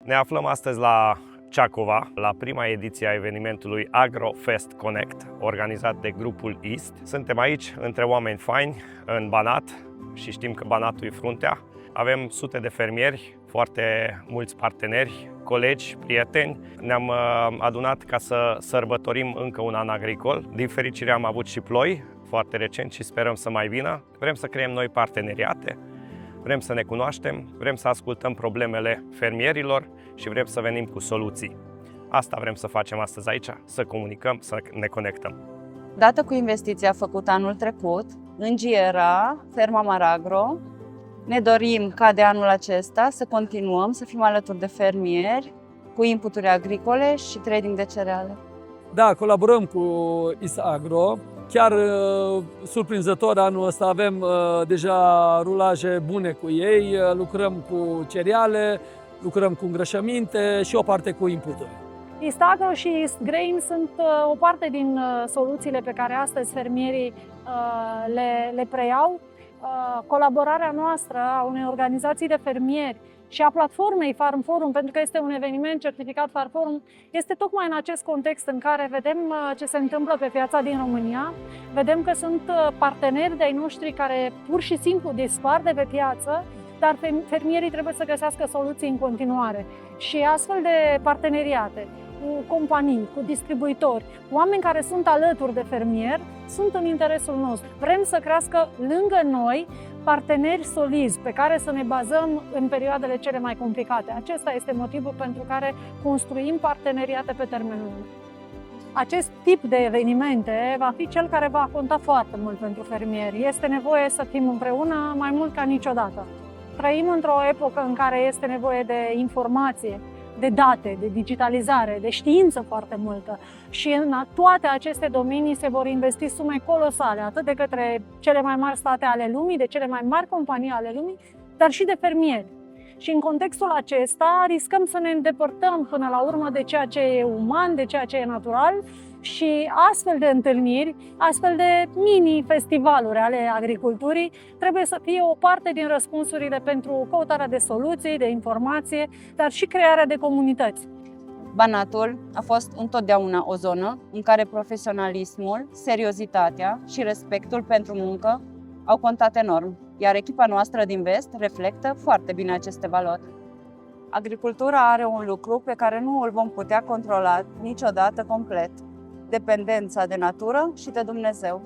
Ne aflăm astăzi la Ceacova, la prima ediție a evenimentului AgroFest Connect, organizat de grupul East. Suntem aici între oameni faini, în Banat, și știm că Banatul e fruntea. Avem sute de fermieri, foarte mulți parteneri, colegi, prieteni. Ne-am adunat ca să sărbătorim încă un an agricol. Din fericire am avut și ploi foarte recent și sperăm să mai vină. Vrem să creăm noi parteneriate, vrem să ne cunoaștem, vrem să ascultăm problemele fermierilor și vrem să venim cu soluții. Asta vrem să facem astăzi aici, să comunicăm, să ne conectăm. Dată cu investiția făcută anul trecut, în Giera, ferma Maragro, ne dorim ca de anul acesta să continuăm să fim alături de fermieri cu inputuri agricole și trading de cereale. Da, colaborăm cu Isagro. Chiar surprinzător, anul ăsta avem deja rulaje bune cu ei, lucrăm cu cereale, lucrăm cu îngrășăminte și o parte cu inputuri. Isagro și East Grain sunt o parte din soluțiile pe care astăzi fermierii le preiau. Colaborarea noastră a unei organizații de fermieri și a platformei Farm Forum, pentru că este un eveniment certificat Farm Forum, este tocmai în acest context în care vedem ce se întâmplă pe piața din România, vedem că sunt parteneri de-ai noștri care pur și simplu dispar de pe piață, dar fermierii trebuie să găsească soluții în continuare. Și astfel de parteneriate cu companii, cu distribuitori, oameni care sunt alături de fermier, sunt în interesul nostru. Vrem să crească lângă noi parteneri solizi pe care să ne bazăm în perioadele cele mai complicate. Acesta este motivul pentru care construim parteneriate pe termen lung. Acest tip de evenimente va fi cel care va conta foarte mult pentru fermieri. Este nevoie să fim împreună mai mult ca niciodată. Trăim într-o epocă în care este nevoie de informație, de date, de digitalizare, de știință foarte multă. Și în toate aceste domenii se vor investi sume colosale, atât de către cele mai mari state ale lumii, de cele mai mari companii ale lumii, dar și de fermieri. Și în contextul acesta riscăm să ne îndepărtăm până la urmă de ceea ce e uman, de ceea ce e natural, și astfel de întâlniri, astfel de mini-festivaluri ale agriculturii trebuie să fie o parte din răspunsurile pentru căutarea de soluții, de informație, dar și crearea de comunități. Banatul a fost întotdeauna o zonă în care profesionalismul, seriozitatea și respectul pentru muncă au contat enorm, iar echipa noastră din Vest reflectă foarte bine aceste valori. Agricultura are un lucru pe care nu îl vom putea controla niciodată complet: dependența de natură și de Dumnezeu.